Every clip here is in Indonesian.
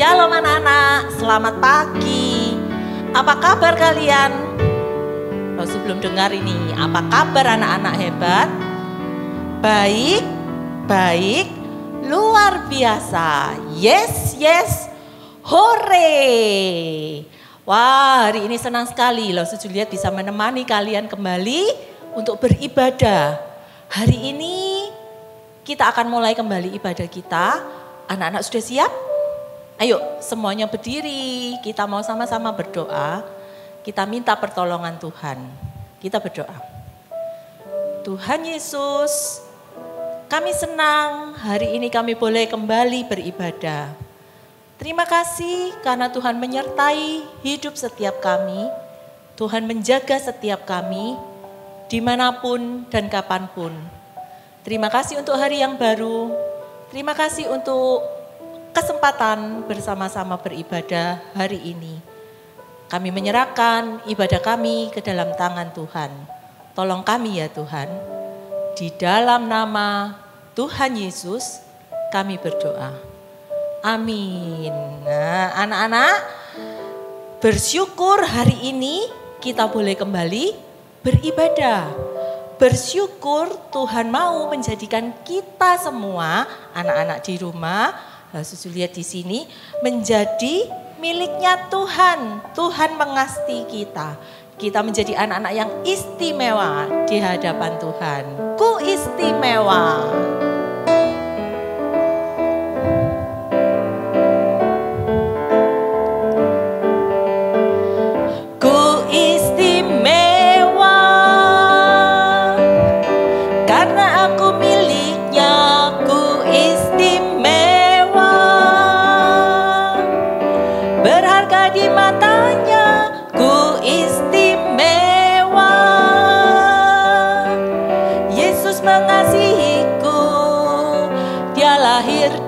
Shalom anak-anak, selamat pagi. Apa kabar kalian? Oh, sebelum dengar ini, apa kabar anak-anak hebat? Baik, baik, luar biasa. Yes, yes, hore. Wah, hari ini senang sekali loh, Juliet bisa menemani kalian kembali untuk beribadah. Hari ini kita akan mulai kembali ibadah kita. Anak-anak sudah siap? Ayo semuanya berdiri, kita mau sama-sama berdoa. Kita minta pertolongan Tuhan. Kita berdoa. Tuhan Yesus, kami senang hari ini kami boleh kembali beribadah. Terima kasih karena Tuhan menyertai hidup setiap kami. Tuhan menjaga setiap kami dimanapun dan kapanpun. Terima kasih untuk hari yang baru. Terima kasih untuk kesempatan bersama-sama beribadah hari ini. Kami menyerahkan ibadah kami ke dalam tangan Tuhan. Tolong kami ya Tuhan. Di dalam nama Tuhan Yesus kami berdoa. Amin. Nah, anak-anak, bersyukur hari ini kita boleh kembali beribadah. Bersyukur Tuhan mau menjadikan kita semua, anak-anak di rumah, Susu lihat di sini, menjadi miliknya Tuhan. Tuhan mengasihi kita. Kita menjadi anak-anak yang istimewa di hadapan Tuhan. Ku istimewa.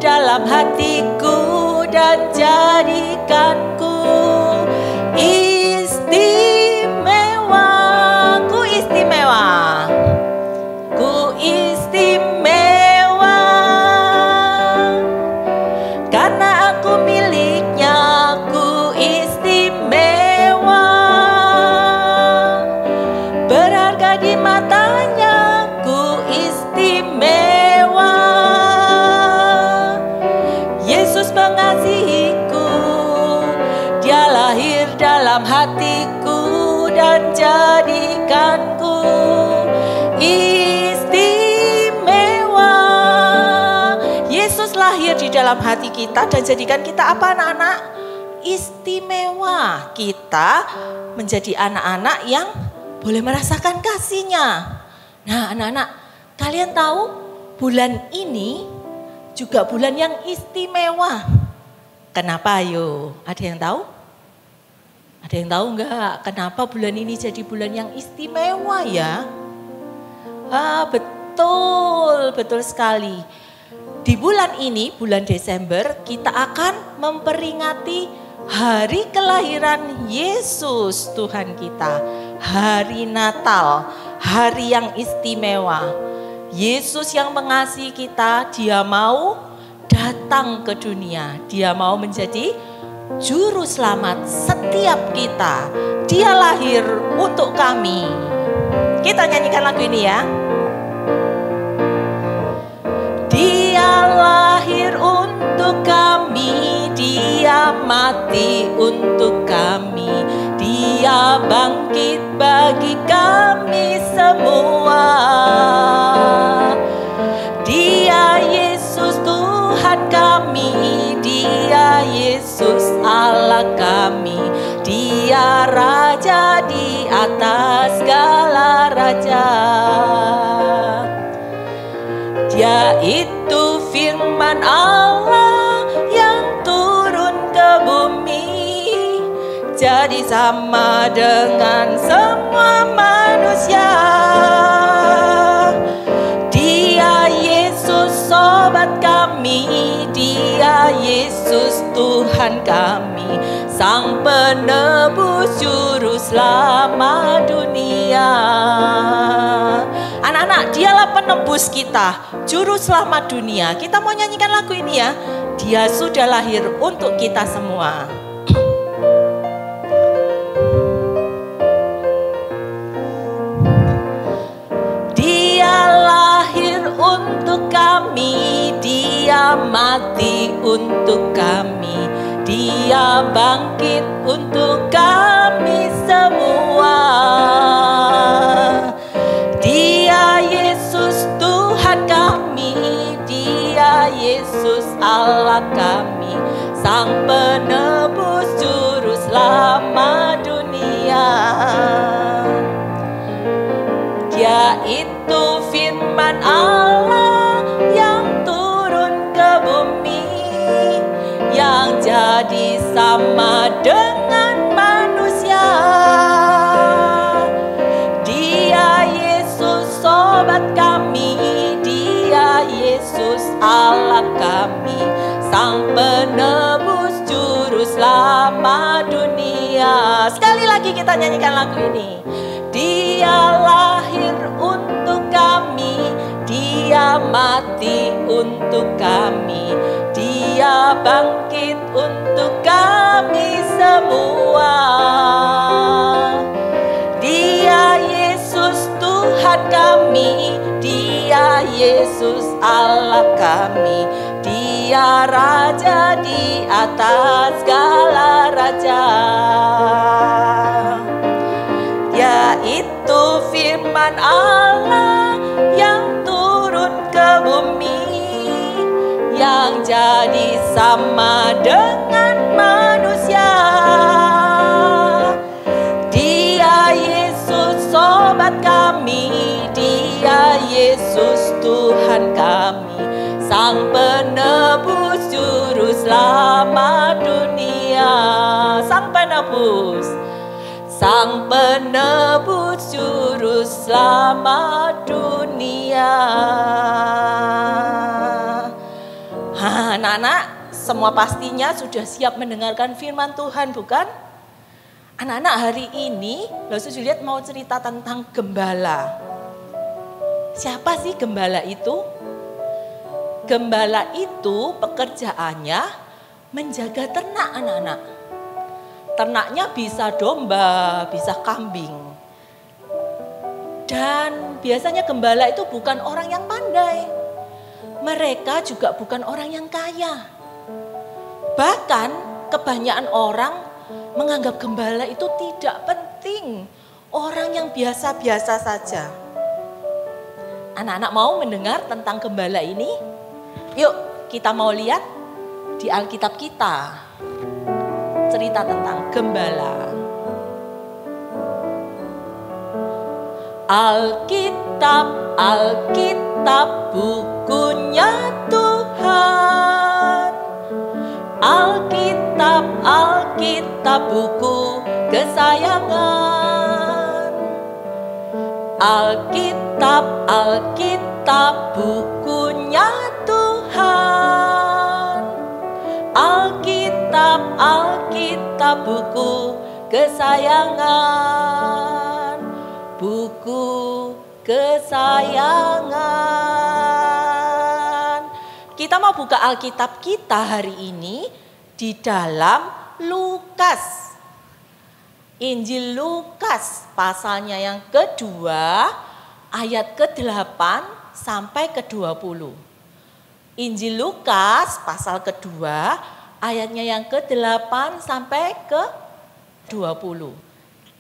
Dalam hatiku dan jadikanku istimewa, ku istimewa, ku istimewa, karena aku miliknya, ku istimewa, berharga di matanya, ku istimewa. Mengasihiku, dia lahir dalam hatiku dan jadikanku istimewa. Yesus lahir di dalam hati kita dan jadikan kita apa anak-anak? Istimewa. Kita menjadi anak-anak yang boleh merasakan kasih-Nya. Nah anak-anak, kalian tahu bulan ini juga bulan yang istimewa. Kenapa ayo? Ada yang tahu? Ada yang tahu enggak? Kenapa bulan ini jadi bulan yang istimewa ya? Betul sekali. Di bulan ini, bulan Desember, kita akan memperingati hari kelahiran Yesus Tuhan kita. Hari Natal, hari yang istimewa. Yesus yang mengasihi kita, dia mau datang ke dunia. Dia mau menjadi juru selamat setiap kita. Dia lahir untuk kami. Kita nyanyikan lagu ini ya. Dia lahir untuk kami, dia mati untuk kami, dia bangkit bagi kami semua. Dia Yesus Tuhan kami, dia Yesus Allah kami, dia Raja di atas segala raja. Dia itu firman Allah yang turun ke bumi, jadi sama dengan semua manusia. Dia Yesus sobat kami, dia Yesus Tuhan kami, Sang penebus juru selamat dunia. Anak-anak, dialah penebus kita, juru selamat dunia. Kita mau nyanyikan lagu ini ya. Dia sudah lahir untuk kita semua. Dia lahir untuk kami, Dia mati untuk kami, Dia bangkit untuk kami semua. Dia Yesus Tuhan kami, Dia Yesus Allah kami, Sang Penebus Juru Selamat dunia. Dia itu firman Allah yang turun ke bumi, yang jadi sama dengan manusia. Dia Yesus sobat kami, Dia Yesus Allah kami, Sang Penebus Juru Selamat dunia. Sekali lagi kita nyanyikan lagu ini. Dia lahir untuk kami, Dia mati untuk kami, Dia bangkit untuk kami semua. Dia Yesus Tuhan kami, Dia Yesus Allah kami, Dia Raja di atas segala raja. Yaitu firman Allah yang turun ke bumi, yang jadi sama dengan manusia. Dia Yesus sobat kami, Dia Yesus Tuhan kami, Sang Penebus Juru Selamat dunia. Sang Penebus, Sang Penebus Juru Selamat dunia. Anak-anak, semua pastinya sudah siap mendengarkan firman Tuhan, bukan? Anak-anak, hari ini Losu Juliet mau cerita tentang gembala. Siapa sih gembala itu? Gembala itu pekerjaannya menjaga ternak, anak-anak. Ternaknya bisa domba, bisa kambing. Dan biasanya gembala itu bukan orang yang pandai. Mereka juga bukan orang yang kaya. Bahkan kebanyakan orang menganggap gembala itu tidak penting. Orang yang biasa-biasa saja. Anak-anak mau mendengar tentang gembala ini? Yuk kita mau lihat di Alkitab kita. Cerita tentang gembala. Alkitab, Alkitab bukunya Tuhan. Alkitab, Alkitab buku kesayangan. Alkitab, Alkitab bukunya Tuhan. Alkitab, Alkitab buku kesayangan, buku kesayangan. Kita mau buka Alkitab kita hari ini di dalam Lukas. Injil Lukas pasalnya yang kedua, ayat ke-8 sampai ke-20. Injil Lukas pasal kedua, ayatnya yang ke-8 sampai ke-20.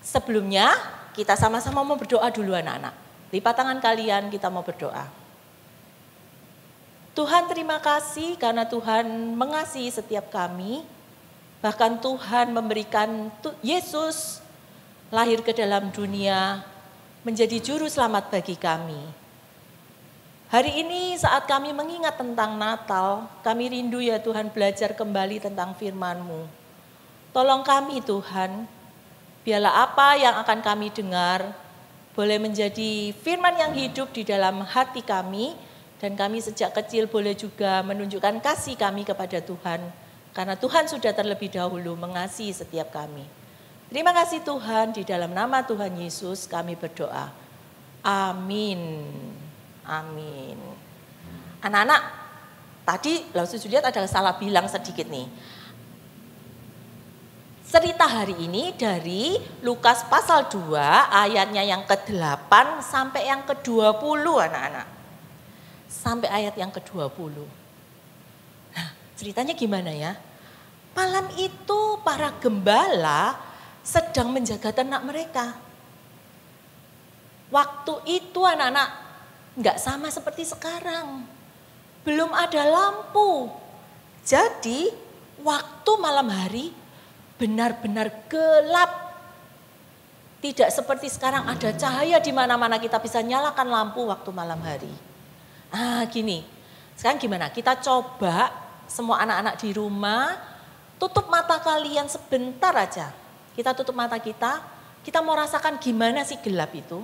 Sebelumnya kita sama-sama mau berdoa dulu anak-anak. Lipat tangan kalian, kita mau berdoa. Tuhan, terima kasih karena Tuhan mengasihi setiap kami. Bahkan Tuhan memberikan Yesus lahir ke dalam dunia menjadi juru selamat bagi kami. Hari ini saat kami mengingat tentang Natal, kami rindu ya Tuhan belajar kembali tentang firman-Mu. Tolong kami Tuhan, biarlah apa yang akan kami dengar boleh menjadi firman yang hidup di dalam hati kami, dan kami sejak kecil boleh juga menunjukkan kasih kami kepada Tuhan, karena Tuhan sudah terlebih dahulu mengasihi setiap kami. Terima kasih Tuhan, di dalam nama Tuhan Yesus kami berdoa. Amin. Amin. Anak-anak, Tadi Lausut Juliet ada salah bilang sedikit nih. Cerita hari ini dari Lukas pasal 2 ayatnya yang ke-8 sampai yang ke-20 anak-anak. Sampai ayat yang ke-20. Nah, ceritanya gimana ya? Malam itu para gembala sedang menjaga ternak mereka. Waktu itu anak-anak nggak sama seperti sekarang. Belum ada lampu. Jadi waktu malam hari benar-benar gelap. Tidak seperti sekarang ada cahaya di mana-mana kita bisa nyalakan lampu waktu malam hari. Gini. Sekarang gimana? Kita coba semua anak-anak di rumah tutup mata kalian sebentar aja. Kita tutup mata kita mau rasakan gimana sih gelap itu.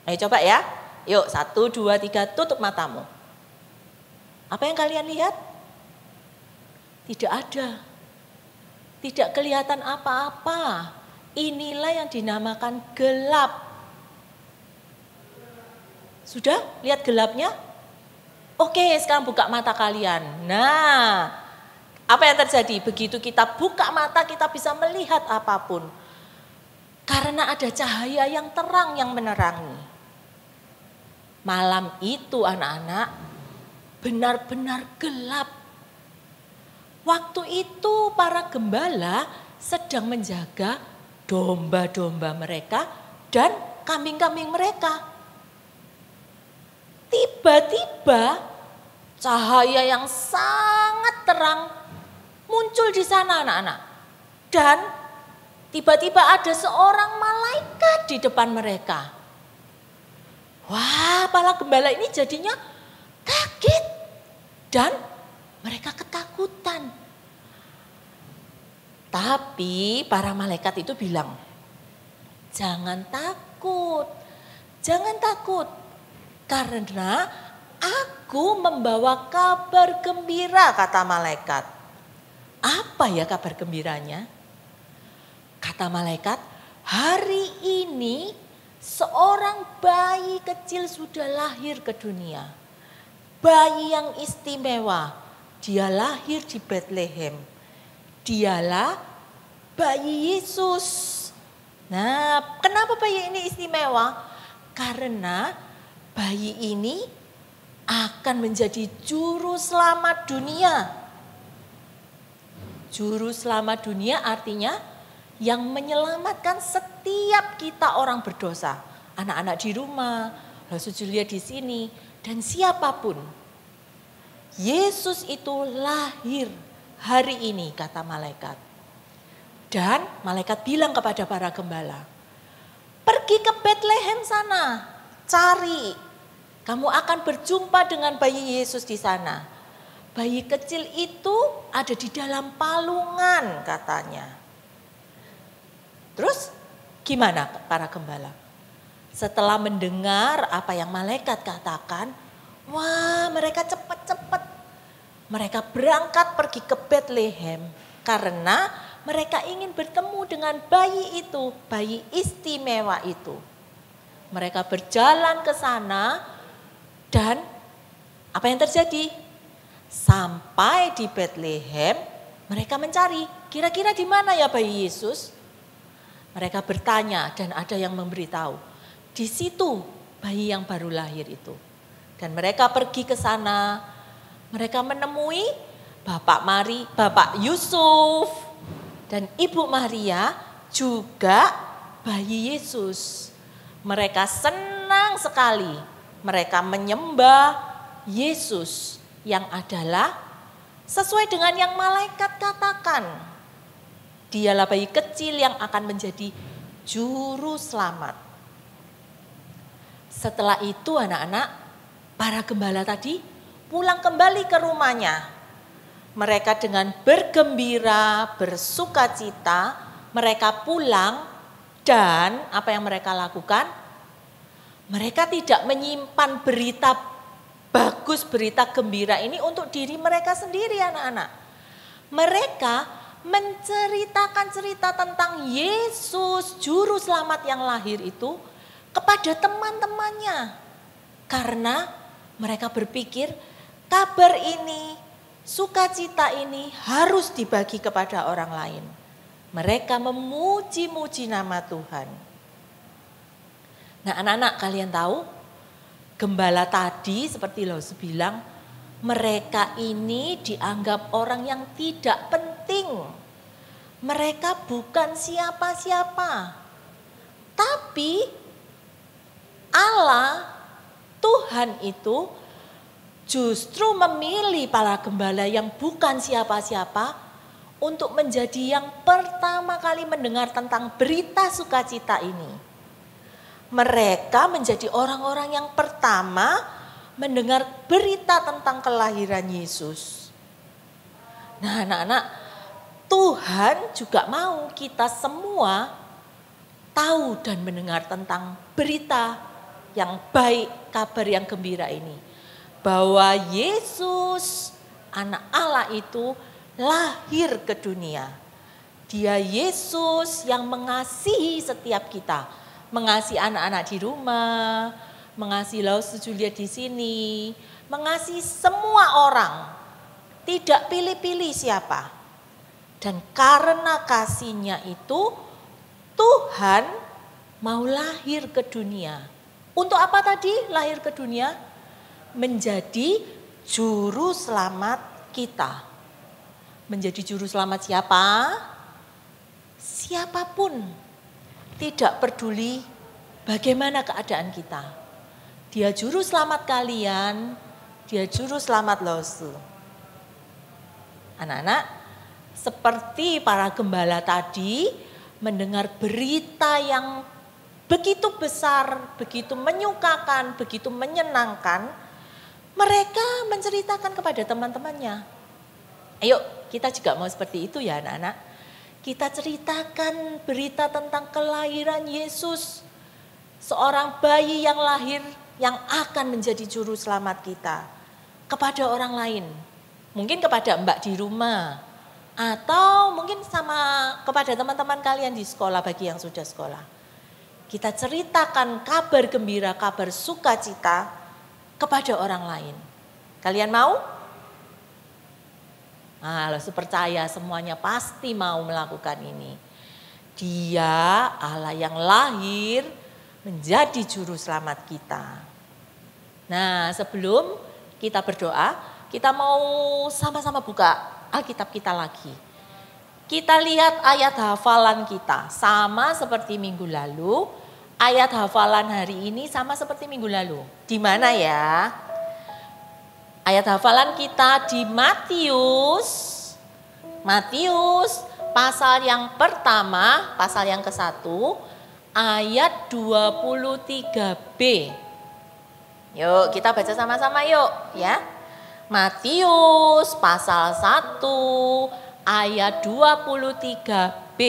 Ayo coba ya. Yuk 1, 2, 3 tutup matamu. Apa yang kalian lihat? Tidak ada. Tidak kelihatan apa-apa. Inilah yang dinamakan gelap. Sudah lihat gelapnya? Oke, sekarang buka mata kalian. Nah, apa yang terjadi? Begitu kita buka mata, kita bisa melihat apapun. Karena ada cahaya yang terang yang menerangi. Malam itu anak-anak benar-benar gelap. Waktu itu para gembala sedang menjaga domba-domba mereka dan kambing-kambing mereka. Tiba-tiba cahaya yang sangat terang muncul di sana anak-anak. Dan tiba-tiba ada seorang malaikat di depan mereka. Wah, para gembala ini jadinya kaget dan mereka ketakutan. Tapi para malaikat itu bilang, jangan takut, karena aku membawa kabar gembira, kata malaikat. Apa ya kabar gembiranya? Kata malaikat, hari ini seorang bayi kecil sudah lahir ke dunia. Bayi yang istimewa, dia lahir di Bethlehem. Dialah bayi Yesus. Nah, kenapa bayi ini istimewa? Karena bayi ini akan menjadi juru selamat dunia. Juru selamat dunia artinya yang menyelamatkan setiap kita orang berdosa. Anak-anak di rumah, Lausut Juliet di sini, dan siapapun. Yesus itu lahir hari ini, kata malaikat. Dan malaikat bilang kepada para gembala, pergi ke Bethlehem sana, cari. Kamu akan berjumpa dengan bayi Yesus di sana. Bayi kecil itu ada di dalam palungan, katanya. Terus gimana para gembala? Setelah mendengar apa yang malaikat katakan, wah, mereka cepat-cepat. Mereka berangkat pergi ke Bethlehem karena mereka ingin bertemu dengan bayi itu, bayi istimewa itu. Mereka berjalan ke sana dan apa yang terjadi? Sampai di Bethlehem, mereka mencari, kira-kira di mana ya bayi Yesus? Mereka bertanya dan ada yang memberitahu, di situ bayi yang baru lahir itu. Dan mereka pergi ke sana, mereka menemui Bapak Yusuf dan Ibu Maria, juga bayi Yesus. Mereka senang sekali, mereka menyembah Yesus yang adalah sesuai dengan yang malaikat katakan. Dialah bayi kecil yang akan menjadi juru selamat. Setelah itu anak-anak, para gembala tadi pulang kembali ke rumahnya. Mereka dengan bergembira, bersukacita, mereka pulang dan apa yang mereka lakukan? Mereka tidak menyimpan berita bagus, berita gembira ini untuk diri mereka sendiri anak-anak. Mereka menceritakan cerita tentang Yesus, juru selamat yang lahir itu kepada teman-temannya. Karena mereka berpikir kabar ini Sukacita ini harus dibagi kepada orang lain. Mereka memuji-muji nama Tuhan. Nah anak-anak kalian tahu, gembala tadi seperti Lause bilang, mereka ini dianggap orang yang tidak penting. Mereka bukan siapa-siapa. Tapi Allah, Tuhan itu justru memilih para gembala yang bukan siapa-siapa untuk menjadi yang pertama kali mendengar tentang berita sukacita ini. Mereka menjadi orang-orang yang pertama mendengar berita tentang kelahiran Yesus. Nah anak-anak, Tuhan juga mau kita semua tahu dan mendengar tentang berita yang baik, kabar yang gembira ini. Bahwa Yesus, anak Allah itu lahir ke dunia. Dia Yesus yang mengasihi setiap kita. Mengasihi anak-anak di rumah, mengasihi Lause Juliet di sini, mengasihi semua orang. Tidak pilih-pilih siapa. Dan karena kasihnya itu, Tuhan mau lahir ke dunia. Untuk apa tadi lahir ke dunia? Menjadi juru selamat kita. Menjadi juru selamat siapa? Siapapun. Tidak peduli bagaimana keadaan kita. Dia juru selamat kalian, dia juru selamat Lause. Anak-anak, seperti para gembala tadi mendengar berita yang begitu besar, begitu menyukakan, begitu menyenangkan, mereka menceritakan kepada teman-temannya. Ayo kita juga mau seperti itu ya anak-anak. Kita ceritakan berita tentang kelahiran Yesus. Seorang bayi yang lahir yang akan menjadi juru selamat kita. Kepada orang lain. Mungkin kepada mbak di rumah. Atau mungkin kepada teman-teman kalian di sekolah bagi yang sudah sekolah. Kita ceritakan kabar gembira, kabar sukacita kepada orang lain. Kalian mau? Lause percaya semuanya pasti mau melakukan ini. Dia Allah yang lahir menjadi juru selamat kita. Nah sebelum kita berdoa, kita mau sama-sama buka Alkitab kita lagi. Kita lihat ayat hafalan kita sama seperti minggu lalu. Ayat hafalan hari ini sama seperti minggu lalu. Di mana ya? Ayat hafalan kita di Matius pasal yang pertama, pasal yang ke-1, ayat 23b. Yuk kita baca sama-sama yuk ya. Matius pasal 1 ayat 23b.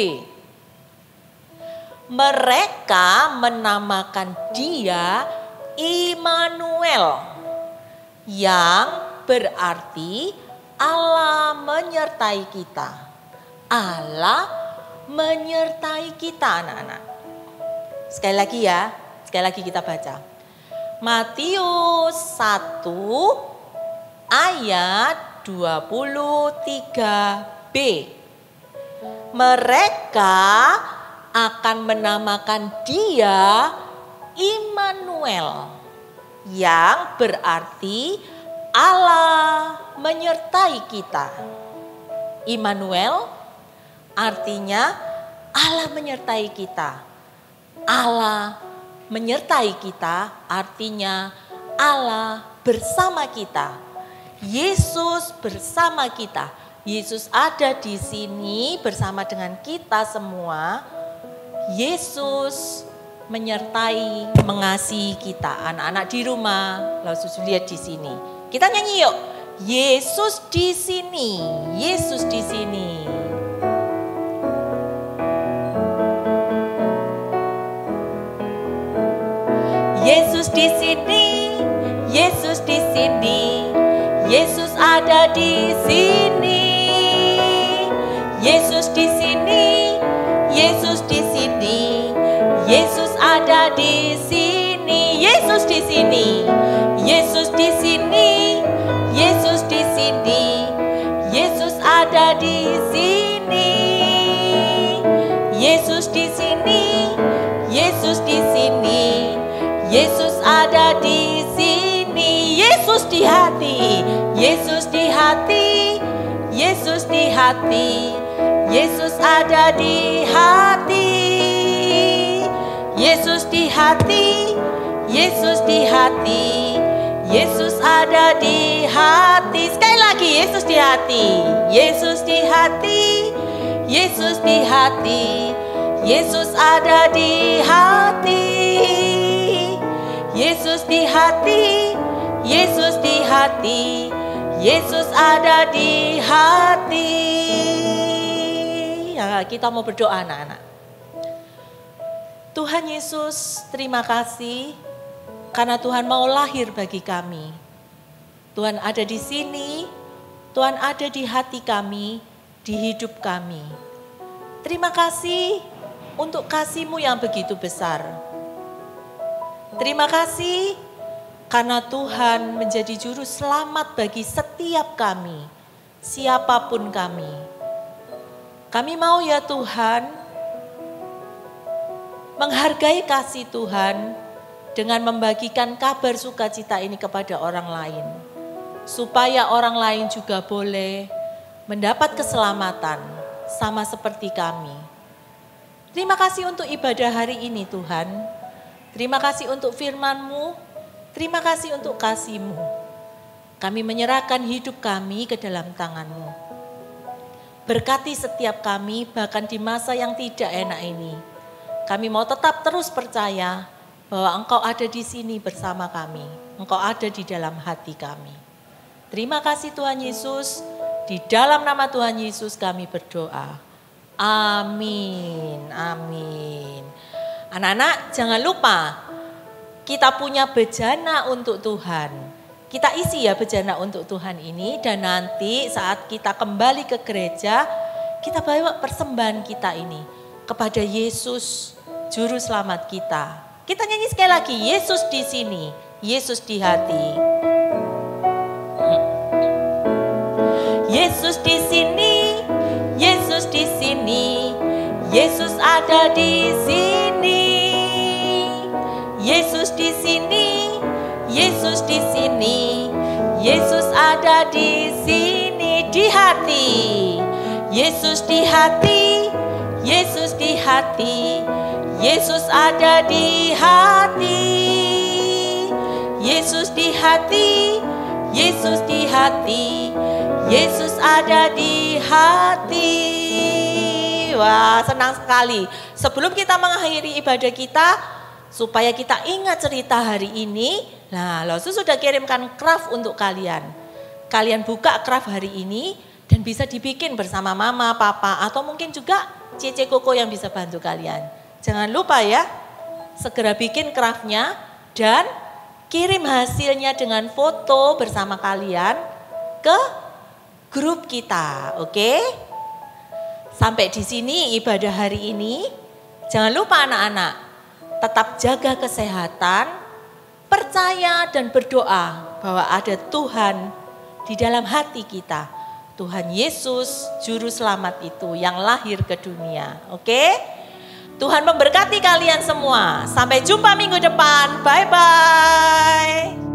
Mereka menamakan dia Immanuel, yang berarti Allah menyertai kita. Allah menyertai kita anak-anak. Sekali lagi ya, sekali lagi kita baca. Matius 1 ayat 23b. Mereka akan menamakan dia Immanuel, yang berarti Allah menyertai kita. Immanuel artinya Allah menyertai kita. Allah menyertai kita artinya Allah bersama kita. Yesus bersama kita. Yesus ada di sini bersama dengan kita semua. Yesus menyertai, mengasihi kita. Anak-anak di rumah, Lause Juliet di sini. Kita nyanyi yuk. Yesus di sini, Yesus di sini. Yesus di sini, Yesus di sini. Yesus ada di sini. Yesus di sini, Yesus di sini. Yesus ada di sini. Yesus di sini. Yesus di sini. Yesus di sini. ada di sini. Yesus di sini, Yesus di sini. Yesus ada di sini. Yesus di hati, Yesus di hati, Yesus di hati. Yesus ada di hati. Yesus di hati, Yesus di hati. Yesus ada di hati. Sekali lagi, Yesus di hati. Yesus di hati. Yesus di hati. Yesus ada di hati. Yesus di hati. Yesus di hati. Yesus ada di hati. Ya, kita mau berdoa anak-anak. Tuhan Yesus, terima kasih karena Tuhan mau lahir bagi kami. Tuhan ada di sini, Tuhan ada di hati kami, di hidup kami. Terima kasih untuk kasih-Mu yang begitu besar. Terima kasih karena Tuhan menjadi juru selamat bagi setiap kami, siapapun kami. Kami mau ya Tuhan, menghargai kasih Tuhan dengan membagikan kabar sukacita ini kepada orang lain. Supaya orang lain juga boleh mendapat keselamatan sama seperti kami. Terima kasih untuk ibadah hari ini Tuhan. Terima kasih untuk firman-Mu. Terima kasih untuk kasih-Mu. Kami menyerahkan hidup kami ke dalam tangan-Mu. Berkati setiap kami bahkan di masa yang tidak enak ini. Kami mau tetap terus percaya bahwa Engkau ada di sini bersama kami. Engkau ada di dalam hati kami. Terima kasih Tuhan Yesus. Di dalam nama Tuhan Yesus kami berdoa. Amin. Amin. Anak-anak jangan lupa kita punya bejana untuk Tuhan. Kita isi ya bejana untuk Tuhan ini. Dan nanti saat kita kembali ke gereja, kita bawa persembahan kita ini kepada Yesus, Juru Selamat kita. Kita nyanyi sekali lagi, Yesus di sini, Yesus di hati. Yesus di sini, Yesus di sini, Yesus ada di sini. Yesus di sini, Yesus di sini, Yesus ada di sini, di hati. Yesus di hati, Yesus di hati. Yesus ada di hati. Yesus di hati. Yesus di hati. Yesus ada di hati. Wah, senang sekali. Sebelum kita mengakhiri ibadah kita, supaya kita ingat cerita hari ini, nah, Losu sudah kirimkan craft untuk kalian. Kalian buka craft hari ini dan bisa dibikin bersama mama, papa, atau mungkin juga Cece Koko yang bisa bantu kalian. Jangan lupa ya, segera bikin craftnya dan kirim hasilnya dengan foto bersama kalian ke grup kita, oke? Sampai di sini ibadah hari ini. Jangan lupa anak-anak, tetap jaga kesehatan, percaya dan berdoa bahwa ada Tuhan di dalam hati kita. Tuhan Yesus, Juru Selamat itu yang lahir ke dunia, oke? Tuhan memberkati kalian semua. Sampai jumpa minggu depan. Bye-bye.